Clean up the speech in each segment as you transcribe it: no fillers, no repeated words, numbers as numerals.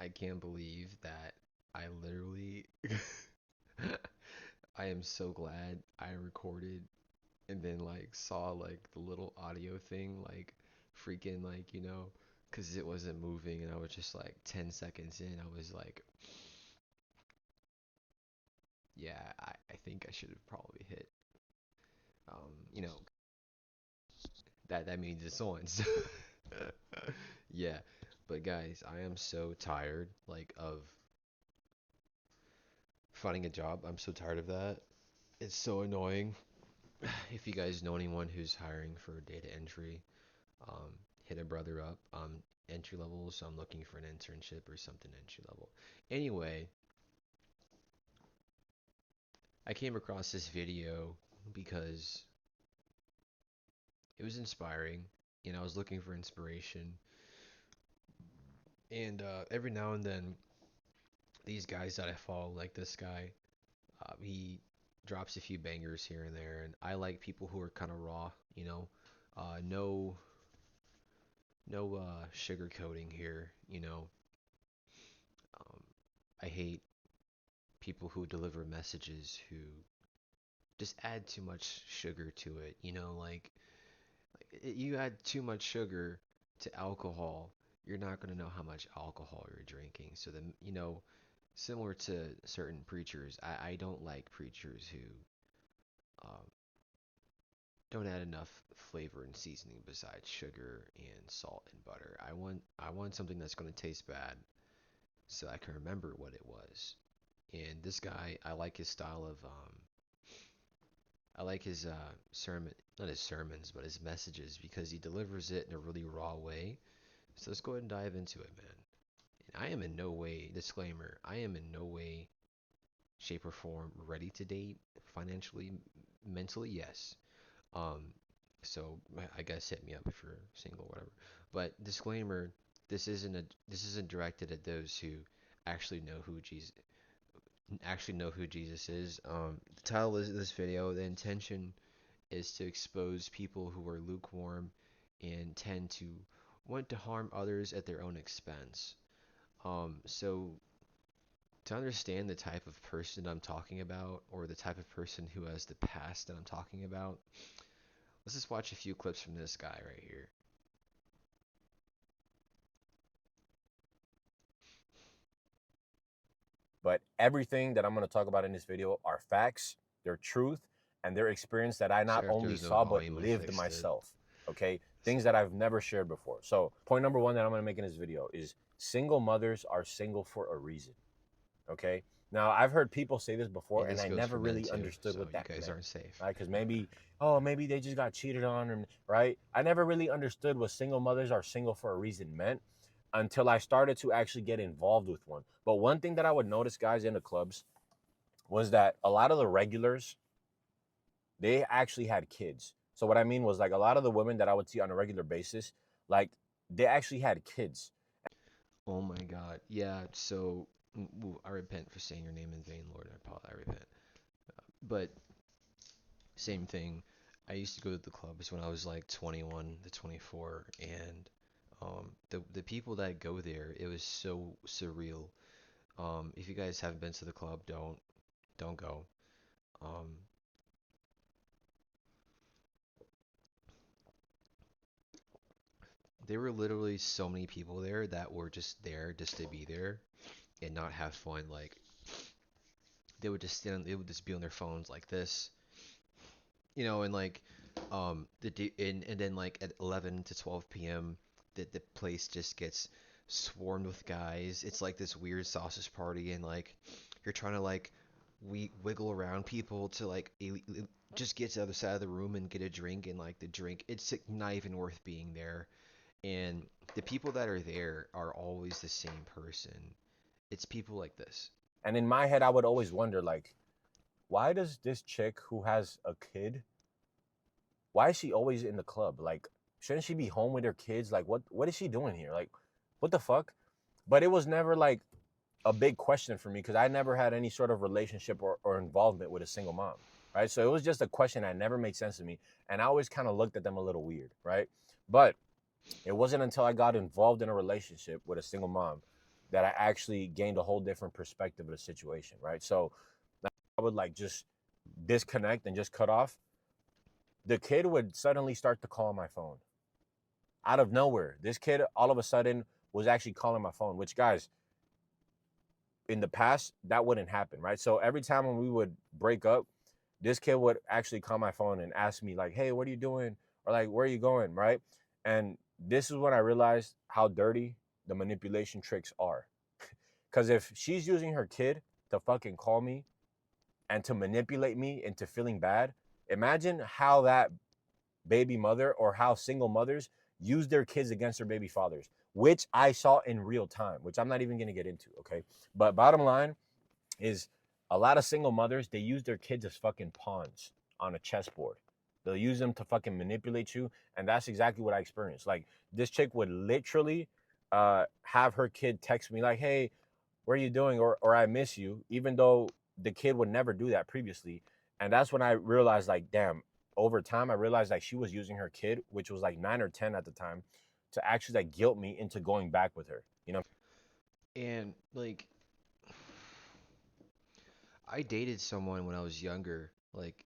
I can't believe that I literally I am so glad I recorded and then like saw like the little audio thing like freaking like, 'cause it wasn't moving and I was just like 10 seconds in, I was like, yeah, I think I should have probably hit you know, that means it's on. So yeah. But guys, I am so tired like of finding a job. I'm so tired of that. It's so annoying. If you guys know anyone who's hiring for data entry, um, hit a brother up. Entry level, so I'm looking for an internship or something entry level. Anyway, I came across this video because it was inspiring, and I was looking for inspiration. And every now and then, these guys that I follow, like this guy, he drops a few bangers here and there, and I like people who are kind of raw, no sugar coating here, Um, I hate people who deliver messages who just add too much sugar to it. You add too much sugar to alcohol, you're not going to know how much alcohol you're drinking. So then, similar to certain preachers, I don't like preachers who um, don't add enough flavor and seasoning besides sugar and salt and butter. I want something that's going to taste bad so I can remember what it was. And this guy, I like his style of I like his sermon, not his sermons, but his messages because he delivers it in a really raw way. So let's go ahead and dive into it, man. And I am in no way, disclaimer, I am in no way, shape, or form ready to date financially, mentally, yes. Um, so I guess hit me up if you're single, whatever. But disclaimer, this isn't directed at those who actually know who Jesus is. The title of this video, the intention is to expose people who are lukewarm and tend to want to harm others at their own expense. So to understand the type of person I'm talking about, or the type of person who has the past that I'm talking about, let's just watch a few clips from this guy right here. But everything that I'm going to talk about in this video are facts, they're truth, and they're experience that I not Sorry if only there's no saw but volume, I lived fixed it. myself. Okay, So, things that I've never shared before. So point number one that I'm going to make in this video is single mothers are single for a reason. Okay, now I've heard people say this before and and this I goes for never men really too, understood so what you that guys meant. aren't safe. Right, because maybe, oh, maybe they just got cheated on, and right, I never really understood what single mothers are single for a reason meant until I started to actually get involved with one. But one thing that I would notice, guys, in the clubs was that a lot of the regulars, they actually had kids. So what I mean was, like, a lot of the women that I would see on a regular basis, like, they actually had kids. Oh my God. Yeah, so I repent for saying your name in vain, Lord. I repent. But same thing. I used to go to the clubs when I was like 21 to 24, and the people that go there, it was so surreal. If you guys haven't been to the club, don't go. Um, there were literally so many people there that were just there just to be there and not have fun. Like they would just be on their phones like this, and like and then like at 11 to 12 p.m. The place just gets swarmed with guys. It's like this weird sausage party, and like you're trying to like we wiggle around people to like just get to the other side of the room and get a drink, and like the drink, it's like, not even worth being there. And the people that are there are always the same person. It's people like this. And in my head, I would always wonder, like, why does this chick who has a kid, why is she always in the club? Like, shouldn't she be home with her kids? Like, what is she doing here? Like, what the fuck? But it was never like a big question for me because I never had any sort of relationship or involvement with a single mom, right? So it was just a question that never made sense to me. And I always kind of looked at them a little weird, right? But it wasn't until I got involved in a relationship with a single mom that I actually gained a whole different perspective of the situation, right? So I would like just disconnect and just cut off. The kid would suddenly start to call my phone out of nowhere. This kid all of a sudden was actually calling my phone, which guys, in the past, that wouldn't happen, right? So every time when we would break up, this kid would actually call my phone and ask me, like, hey, what are you doing? Or like, where are you going? Right. And this is when I realized how dirty the manipulation tricks are. Because if she's using her kid to fucking call me and to manipulate me into feeling bad, imagine how that baby mother or how single mothers use their kids against their baby fathers, which I saw in real time, which I'm not even going to get into. Okay. But bottom line is a lot of single mothers, they use their kids as fucking pawns on a chessboard. They'll use them to fucking manipulate you. And that's exactly what I experienced. Like this chick would literally have her kid text me like, hey, where are you doing? Or I miss you, even though the kid would never do that previously. And that's when I realized, like, damn, over time, I realized like she was using her kid, which was like 9 or 10 at the time, to actually like guilt me into going back with her. You know? And like I dated someone when I was younger. Like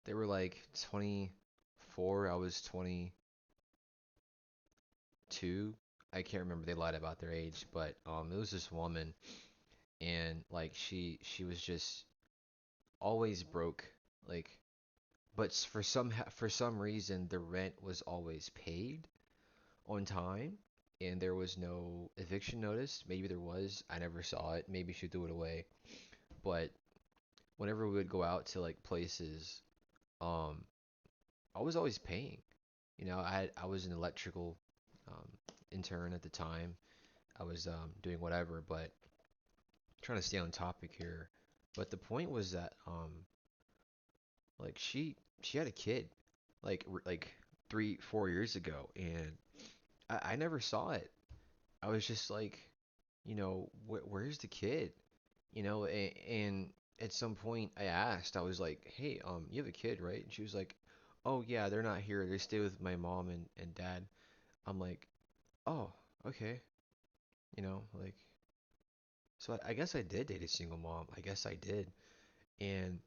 they were like 24, I was 22. I can't remember. They lied about their age, but it was this woman, and like she was just always broke. Like, but for some reason the rent was always paid on time, and there was no eviction notice. Maybe there was. I never saw it. Maybe she threw it away. But whenever we would go out to like places, um, I was always paying. I was an electrical um, intern at the time. I was doing whatever, but trying to stay on topic here. But the point was that like she had a kid, like 3 4 years ago, and I never saw it. I was just like, where's the kid? And at some point I asked, I was like, hey, you have a kid, right? And she was like, oh yeah, they're not here. They stay with my mom and dad. I'm like, oh, okay. Like, so I guess I did date a single mom. I guess I did. And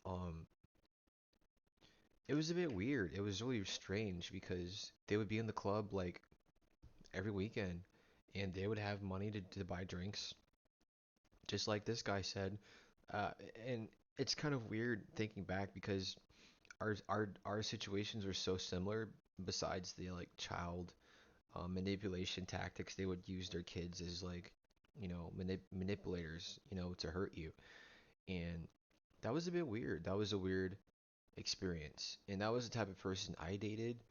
um, it was a bit weird. It was really strange because they would be in the club like every weekend, and they would have money to buy drinks, just like this guy said. Uh, and it's kind of weird thinking back because our situations were so similar. Besides the like child manipulation tactics, they would use their kids as like manipulators, to hurt you. And that was a bit weird. That was a weird experience. And that was the type of person I dated.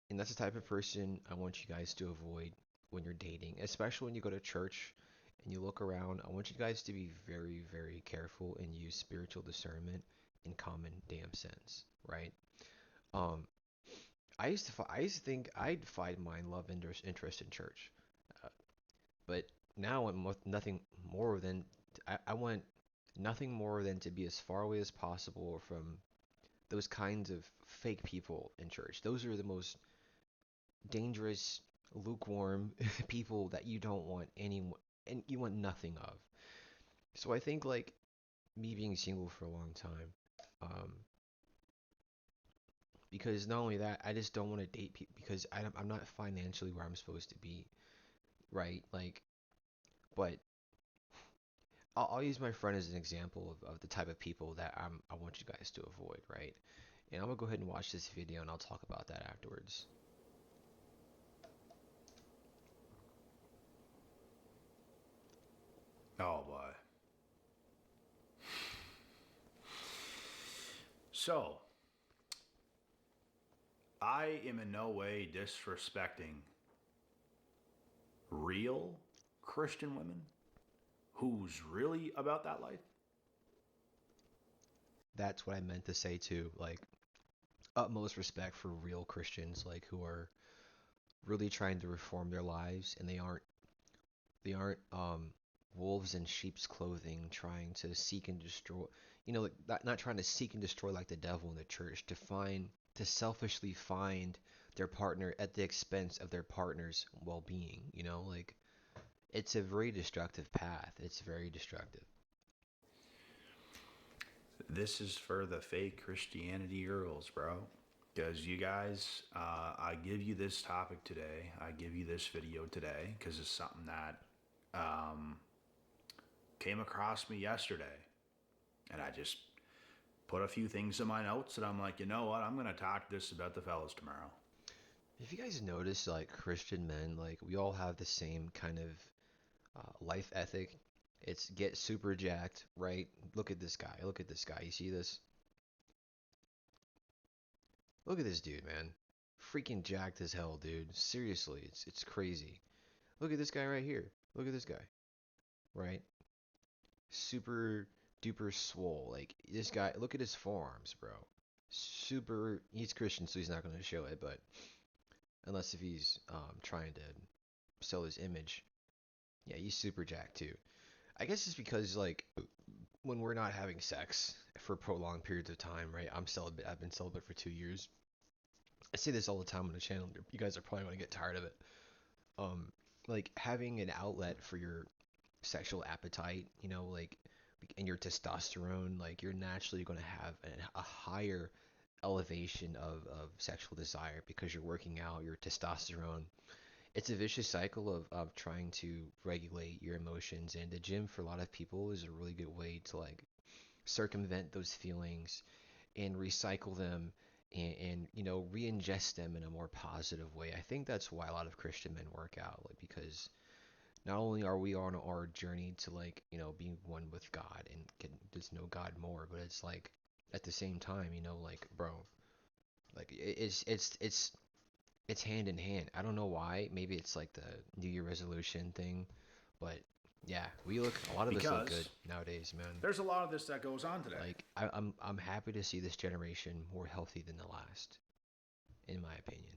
And that's the type of person I want you guys to avoid when you're dating, especially when you go to church and you look around. I want you guys to be very, very careful and use spiritual discernment and common damn sense, right? Um, I used to think I'd find my love interest in church, uh, but now I want nothing more than I want nothing more than to be as far away as possible from those kinds of fake people in church. Those are the most dangerous, lukewarm people that you don't want anyone and you want nothing of. So I think like me being single for a long time, um, because not only that, I just don't want to date people because I'm not financially where I'm supposed to be, right? Like, but I'll use my friend as an example of the type of people that I want you guys to avoid, right? And I'm gonna go ahead and watch this video and I'll talk about that afterwards. Oh boy. So, I am in no way disrespecting real Christian women who's really about that life. That's what I meant to say too. Like utmost respect for real Christians, like who are really trying to reform their lives, and they aren't wolves in sheep's clothing trying to seek and destroy. Like not trying to seek and destroy like the devil in the church to selfishly find their partner at the expense of their partner's well-being, you know? Like it's a very destructive path. It's very destructive. This is for the fake Christianity girls, bro. Because you guys, I give you this topic today. I give you this video today because it's something that came across me yesterday. And I just put a few things in my notes and I'm like, you know what? I'm going to talk this about the fellas tomorrow. If you guys notice, like Christian men, like we all have the same kind of life ethic. It's get super jacked, right? Look at this guy. Look at this guy. You see this? Look at this dude, man. Freaking jacked as hell, dude. Seriously, it's crazy. Look at this guy right here. Look at this guy, right? Super duper swole. Like this guy, look at his forearms, bro. Super. He's Christian, so he's not gonna show it, but unless if he's trying to sell his image, yeah, he's super jacked too. I guess it's because like when we're not having sex for prolonged periods of time, right? I'm celibate. I've been celibate for 2 years. I say this all the time on the channel. You guys are probably gonna get tired of it. Um, like having an outlet for your sexual appetite, you know, like and your testosterone, like you're naturally going to have a higher elevation of sexual desire because you're working out your testosterone. It's a vicious cycle of trying to regulate your emotions, and the gym for a lot of people is a really good way to like circumvent those feelings and recycle them and you know re-ingest them in a more positive way. I think that's why a lot of Christian men work out, like because not only are we on our journey to like you know being one with God and get to know God more, but it's like at the same time you know like bro, like it's hand in hand. I don't know why. Maybe it's like the New Year resolution thing, but yeah, we look a lot of us look good Because nowadays, man. there's a lot of this that goes on today. Like I'm happy to see this generation more healthy than the last, in my opinion.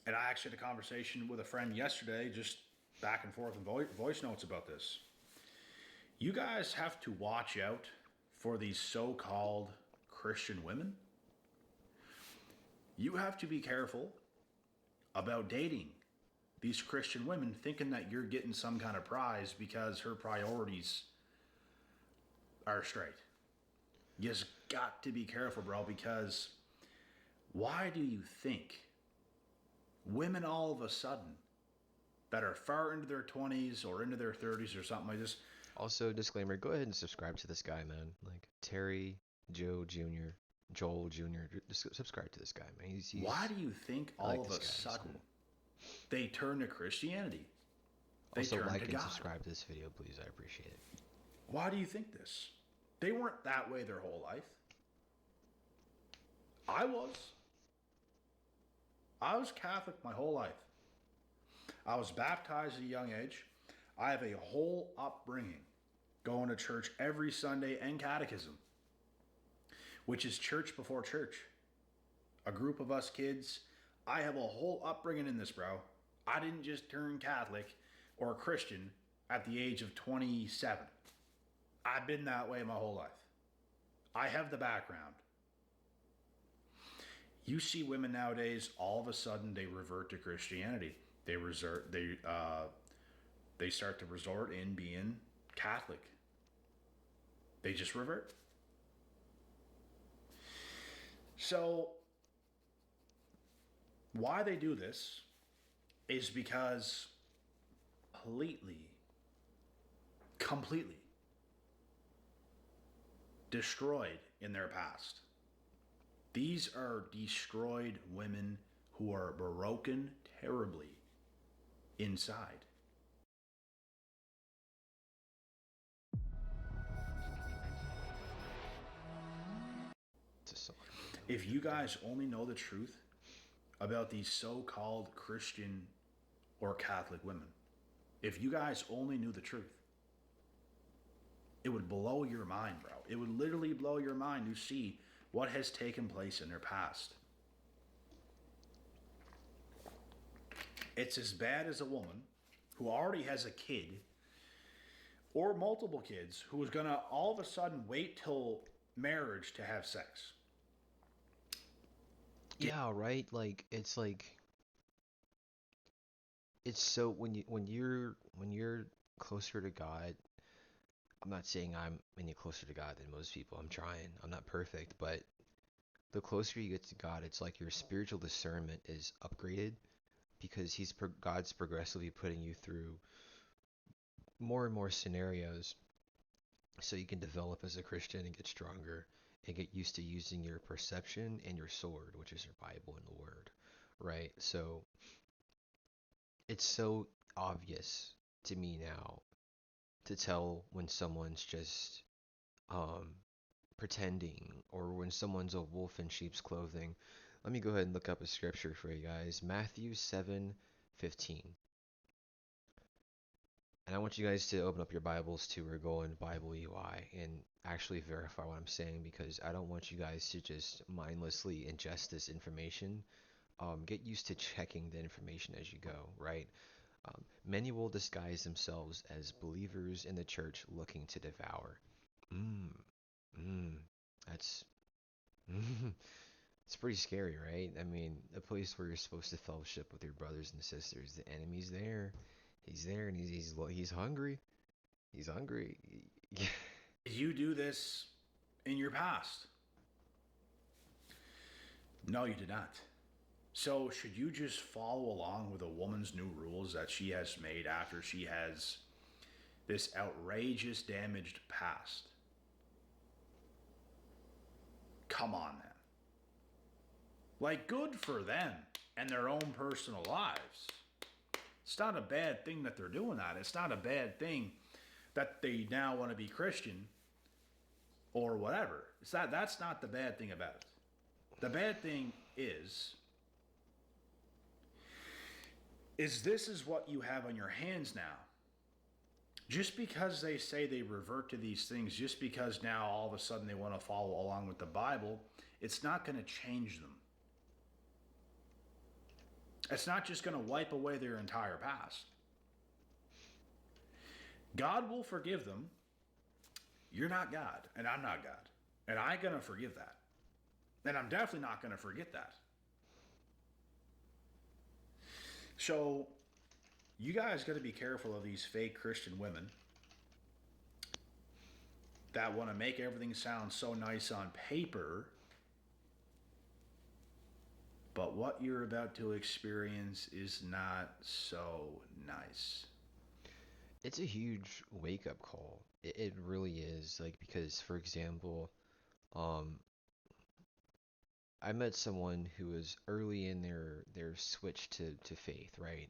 And I actually had a conversation with a friend yesterday, just back and forth in voice notes about this. You guys have to watch out for these so called Christian women. You have to be careful about dating these Christian women thinking that you're getting some kind of prize because her priorities are straight. You just got to be careful, bro, because why do you think women all of a sudden that are far into their 20s or into their 30s or something like this, Also, disclaimer, go ahead and subscribe to this guy, man. Like Terry, Joe Jr., Joel Jr. Just subscribe to this guy, man. why do you think I all like of this a guy. He's sudden cool. they turn to Christianity? They Also, turn like to and God. subscribe to this video, please. I appreciate it. Why do you think this? They weren't that way their whole life. I was. I was Catholic my whole life. I was baptized at a young age. I have a whole upbringing going to church every Sunday and catechism, which is church before church. A group of us kids. I have a whole upbringing in this, bro. I didn't just turn Catholic or Christian at the age of 27. I've been that way my whole life. I have the background. You see women nowadays, all of a sudden they revert to Christianity. They start to resort in being Catholic. They just revert. So why they do this is because completely destroyed in their past. These are destroyed women who are broken terribly inside. It's a song. If you guys only know the truth about these so called Christian or Catholic women, if you guys only knew the truth, it would blow your mind, bro. It would literally blow your mind to see what has taken place in their past. It's as bad as a woman who already has a kid or multiple kids who is going to all of a sudden wait till marriage to have sex. Yeah, right? It's so when you're closer to God, I'm not saying I'm any closer to God than most people. I'm trying. I'm not perfect, but the closer you get to God, it's like your spiritual discernment is upgraded because God's progressively putting you through more and more scenarios so you can develop as a Christian and get stronger and get used to using your perception and your sword, which is your Bible and the Word, right? So it's so obvious to me now to tell when someone's just um, pretending or when someone's a wolf in sheep's clothing. Let me go ahead and look up a scripture for you guys. Matthew 7:15. And I want you guys to open up your Bibles to or go in Bible UI and actually verify what I'm saying because I don't want you guys to just mindlessly ingest this information. Get used to checking the information as you go, right? Many will disguise themselves as believers in the church looking to devour. Mm, mm, that's it's pretty scary, right? I mean, a place where you're supposed to fellowship with your brothers and sisters, the enemy's there. He's there, and he's hungry. He's hungry. Did you do this in your past? No, you did not. So, should you just follow along with a woman's new rules that she has made after she has this outrageous damaged past? Come on, man. Like, good for them and their own personal lives. It's not a bad thing that they're doing that. It's not a bad thing that they now want to be Christian or whatever. That's not the bad thing about it. The bad thing is this is what you have on your hands now. Just because they say they revert to these things, just because now all of a sudden they want to follow along with the Bible, it's not going to change them. It's not just going to wipe away their entire past. God will forgive them. You're not God, and I'm not God. And I'm going to forgive that. And I'm definitely not going to forget that. So, you guys got to be careful of these fake Christian women that want to make everything sound so nice on paper, but what you're about to experience is not so nice. It's a huge wake up call. It really is. Like because, for example, um, I met someone who was early in their switch to faith, right?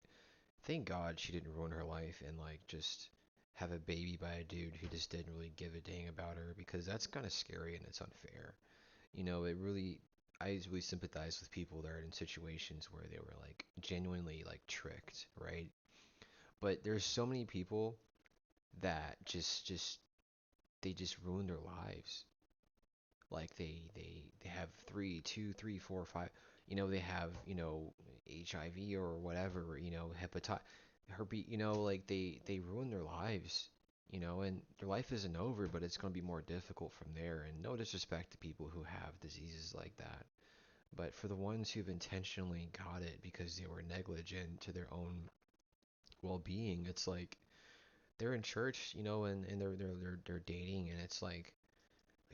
Thank God she didn't ruin her life and like just have a baby by a dude who just didn't really give a dang about her because that's kind of scary and it's unfair. It really I really sympathize with people that are in situations where they were like genuinely like tricked, right? But there's so many people that just they just ruin their lives. Like they have three, two, three, four, five. They have HIV or whatever. Hepatitis, herpes. Like they ruin their lives. And their life isn't over, but it's going to be more difficult from there. And no disrespect to people who have diseases like that, but for the ones who've intentionally got it because they were negligent to their own well-being, it's like they're in church, and they're dating, and it's like,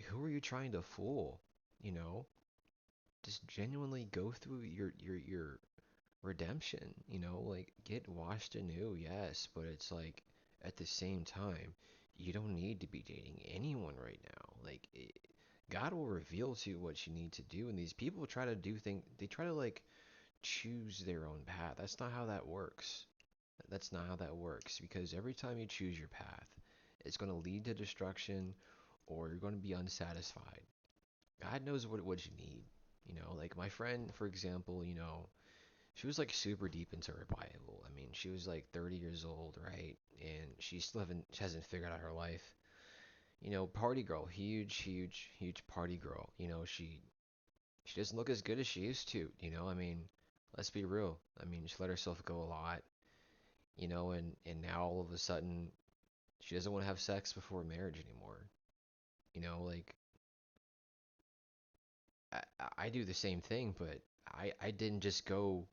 who are you trying to fool? You know, just genuinely go through your redemption. Like get washed anew, yes, but it's like at the same time, you don't need to be dating anyone right now. Like God will reveal to you what you need to do, and these people try to do things. They try to like choose their own path. That's not how that works. That's not how that works because every time you choose your path, it's going to lead to destruction or you're going to be unsatisfied. God knows what you need. Like my friend, for example, she was like super deep into her Bible. I mean, she was like 30 years old, right? And she hasn't figured out her life. Party girl, huge, huge, huge party girl. She doesn't look as good as she used to. I mean, let's be real. I mean, she let herself go a lot. And now all of a sudden she doesn't want to have sex before marriage anymore. Like I do the same thing, but I didn't just go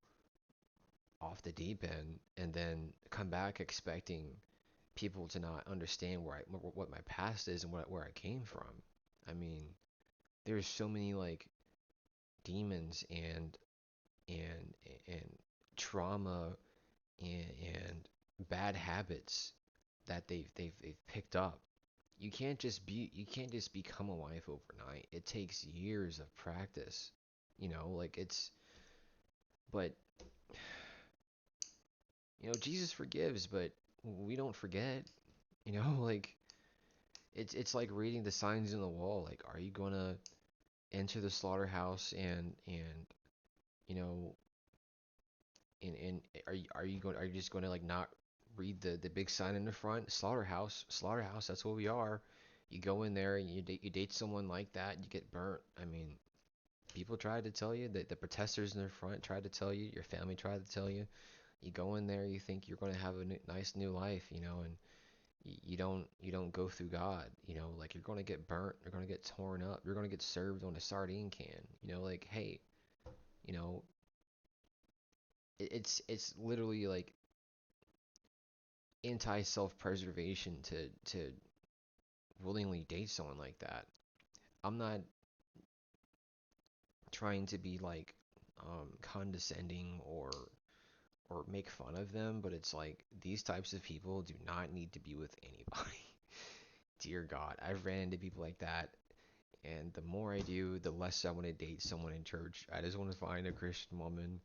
off the deep end and then come back expecting people to not understand what my past is and where I came from. I mean, there's so many like demons and and trauma and bad habits that they've picked up. You can't just become a wife overnight. It takes years of practice. Like it's but Jesus forgives, but we don't forget. Like it's like reading the signs in the wall. Like, are you gonna enter the slaughterhouse and you know and are you just gonna like not read the big sign in the front? Slaughterhouse. That's what we are. You go in there and you date someone like that, you get burnt. I mean, people tried to tell you that the protesters in the front tried to tell you, your family tried to tell you. You go in there, you think you're going to have a nice new life, and you don't go through God, like you're going to get burnt, you're going to get torn up, you're going to get served on a sardine can, like hey, you know, it's literally like anti self-preservation to willingly date someone like that. I'm not trying to be like condescending or make fun of them, but it's like these types of people do not need to be with anybody. Dear God, I've ran into people like that, and the more I do, the less I want to date someone in church. I just want to find a Christian woman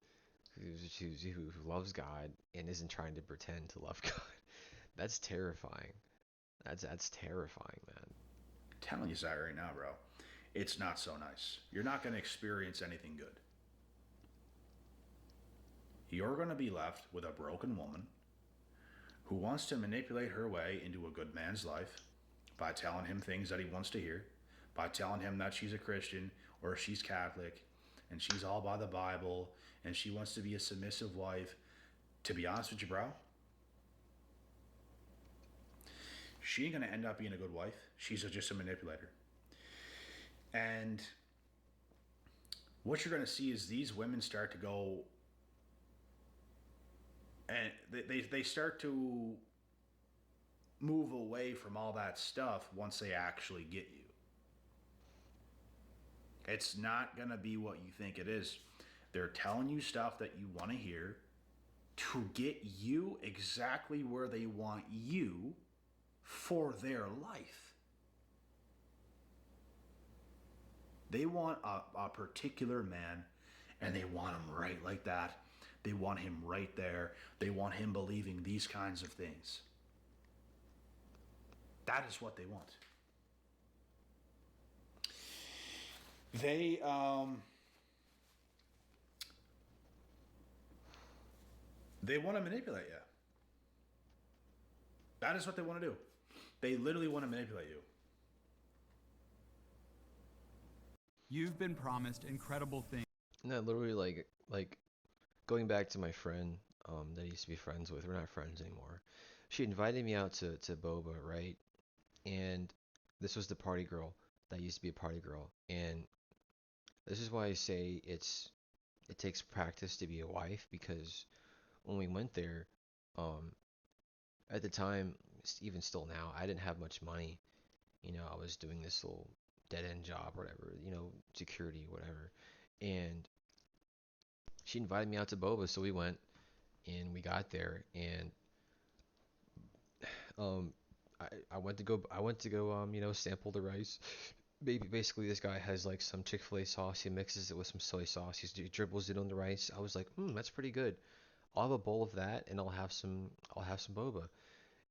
who loves God and isn't trying to pretend to love God. That's terrifying. That's terrifying, man. I'm telling you that right now, bro. It's not so nice. You're not going to experience anything good. You're going to be left with a broken woman who wants to manipulate her way into a good man's life by telling him things that he wants to hear, by telling him that she's a Christian or she's Catholic and she's all by the Bible and she wants to be a submissive wife. To be honest with you, bro, she ain't going to end up being a good wife. She's just a manipulator. And what you're going to see is these women start to go and they start to move away from all that stuff once they actually get you. It's not going to be what you think it is. They're telling you stuff that you want to hear to get you exactly where they want you for their life. They want a particular man and they want him right like that. They want him right there. They want him believing these kinds of things. That is what they want. They they want to manipulate you. That is what they want to do. They literally want to manipulate you. You've been promised incredible things. And that literally like going back to my friend that I used to be friends with. We're not friends anymore. She invited me out to Boba, right? And this was the party girl that used to be a party girl. And this is why I say it takes practice to be a wife because when we went there, um, at the time, even still now, I didn't have much money. I was doing this little dead end job, or whatever, security, whatever. And she invited me out to Boba, so we went and we got there, and um, I went to go sample the rice. Basically, this guy has like some Chick-fil-A sauce. He mixes it with some soy sauce. He dribbles it on the rice. I was like, that's pretty good. I'll have a bowl of that, and I'll have some boba.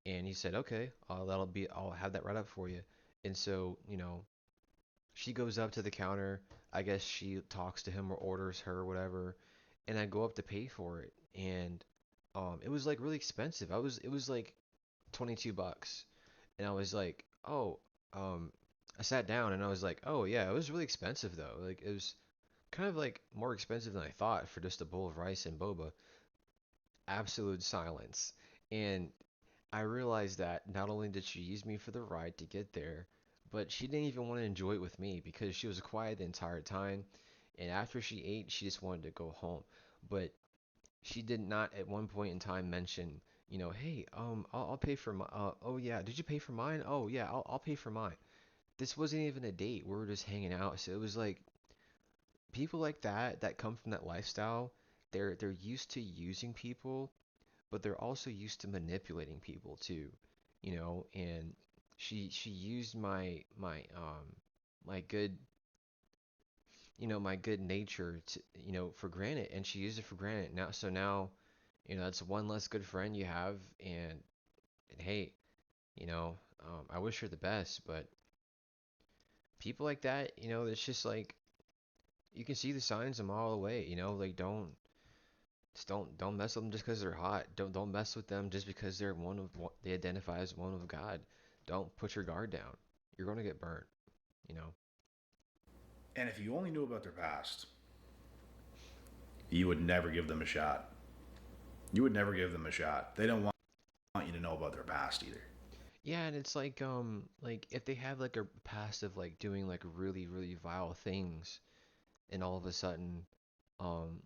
And he said, okay, I'll have that right up for you. And so, she goes up to the counter. I guess she talks to him or orders her or whatever. And I go up to pay for it. And it was like really expensive. It was like 22 bucks. And I was like, oh, um, I sat down and I was like, oh yeah, it was really expensive though. Like it was kind of like more expensive than I thought for just a bowl of rice and boba. Absolute silence. And I realized that not only did she use me for the ride to get there, but she didn't even want to enjoy it with me because she was quiet the entire time. And after she ate, she just wanted to go home. But she did not at one point in time mention, hey, I'll pay for my, oh yeah, did you pay for mine? Oh yeah, I'll pay for mine. This wasn't even a date. We were just hanging out. So it was like people like that come from that lifestyle. They're used to using people, but they're also used to manipulating people too, And she used my good my good nature to for granted, and she used it for granted. Now that's one less good friend you have, and hey, I wish her the best, but people like that, it's just like you can see the signs a mile away, like don't mess with them just because they're hot. Don't mess with them just because they identify as one of God. Don't put your guard down. You're gonna get burnt, you know. And if you only knew about their past, you would never give them a shot. You would never give them a shot. They don't want you to know about their past either. Yeah, and it's like if they have like a past of like doing like really really vile things, and all of a sudden, um,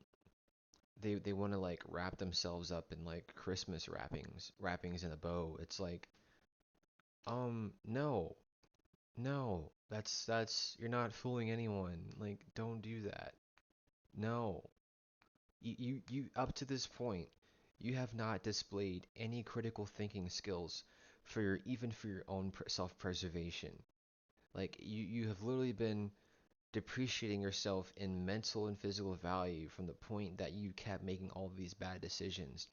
they want to like wrap themselves up in like Christmas wrappings in a bow. It's like, no, no, that's you're not fooling anyone. Like, don't do that. No, you up to this point, you have not displayed any critical thinking skills even for your own self-preservation. Like you have literally been depreciating yourself in mental and physical value from the point that you kept making all of these bad decisions.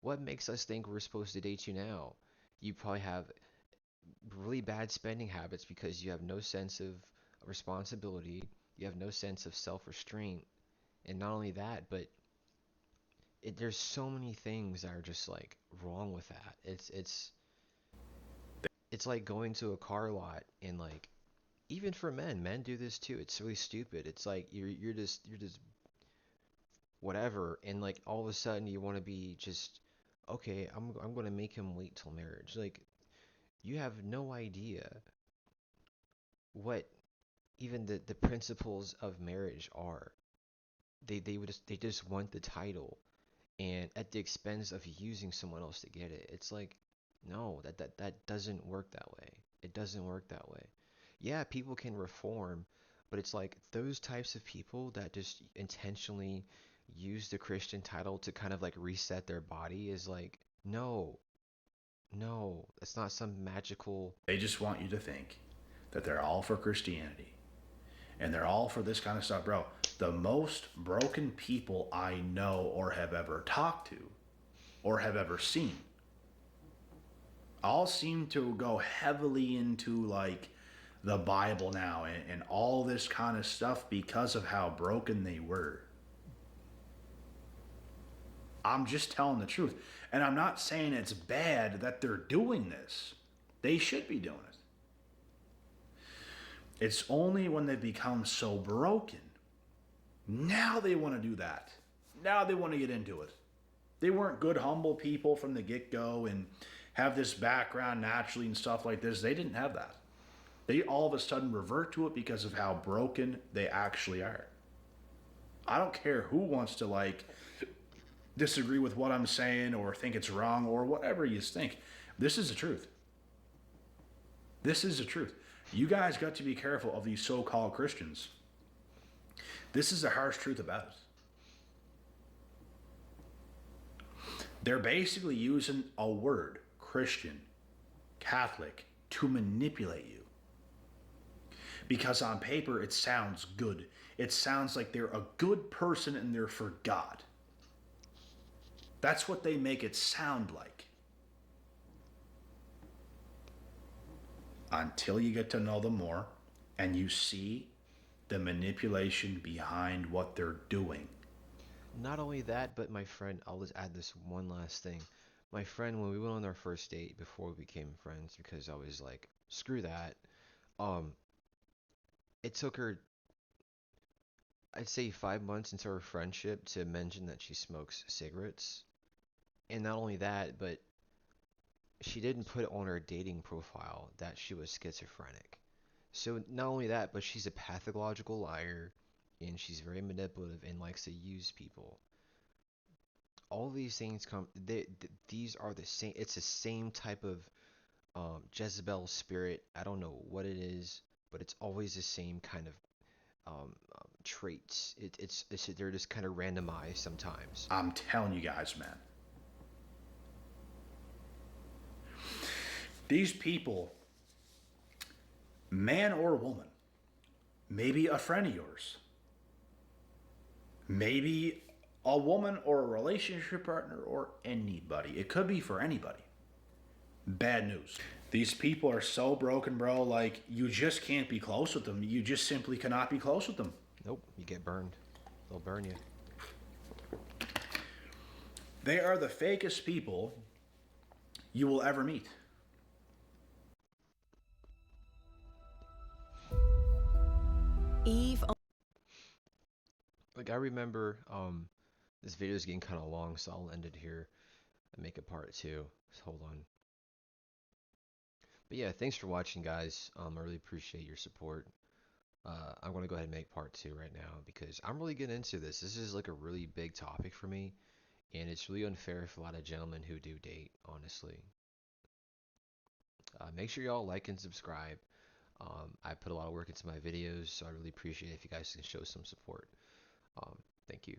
What makes us think we're supposed to date you now? You probably have really bad spending habits because you have no sense of responsibility, you have no sense of self-restraint, and not only that, but there's so many things that are just like wrong with that. It's like going to a car lot and like even for men do this too. It's really stupid. It's like you're just whatever, and like all of a sudden you want to be just okay. I'm gonna make him wait till marriage. Like you have no idea what even the principles of marriage are. They just want the title, and at the expense of using someone else to get it. It's like, no, that doesn't work that way. It doesn't work that way. Yeah, people can reform, but it's like those types of people that just intentionally use the Christian title to kind of like reset their body is like, no, no, it's not some magical. They just want you to think that they're all for Christianity and they're all for this kind of stuff, bro. The most broken people I know or have ever talked to or have ever seen all seem to go heavily into like the Bible now and all this kind of stuff because of how broken they were. I'm just telling the truth. And I'm not saying it's bad that they're doing this. They should be doing it. It's only when they become so broken. Now they want to do that. Now they want to get into it. They weren't good, humble people from the get go and have this background naturally and stuff like this. They didn't have that. They all of a sudden revert to it because of how broken they actually are. I don't care who wants to like disagree with what I'm saying or think it's wrong or whatever you think. This is the truth. This is the truth. You guys got to be careful of these so called Christians. This is the harsh truth about it. They're basically using a word, Christian, Catholic, to manipulate you. Because on paper it sounds good. It sounds like they're a good person and they're for God. That's what they make it sound like. Until you get to know them more and you see the manipulation behind what they're doing. Not only that, but my friend, I'll just add this one last thing. My friend, when we went on our first date before we became friends, because I was like, screw that. Um, it took her, I'd say 5 months into our friendship to mention that she smokes cigarettes. And not only that, but she didn't put on her dating profile that she was schizophrenic. So not only that, but she's a pathological liar, and she's very manipulative and likes to use people. All these things come. These are the same. It's the same type of Jezebel spirit. I don't know what it is, but it's always the same kind of traits. It's they're just kind of randomized sometimes. I'm telling you guys, man. These people, man or woman, maybe a friend of yours, maybe a woman or a relationship partner or anybody. It could be for anybody. Bad news. These people are so broken, bro. Like, you just can't be close with them. You just simply cannot be close with them. Nope, you get burned. They'll burn you. They are the fakest people you will ever meet. Eve. Like I remember, this video is getting kind of long, so I'll end it here and make a part two. So hold on. But yeah, thanks for watching, guys. I really appreciate your support. I'm gonna go ahead and make part two right now because I'm really getting into this. This is like a really big topic for me, and it's really unfair for a lot of gentlemen who do date, honestly. Make sure y'all like and subscribe. I put a lot of work into my videos, so I really appreciate it if you guys can show some support. Thank you.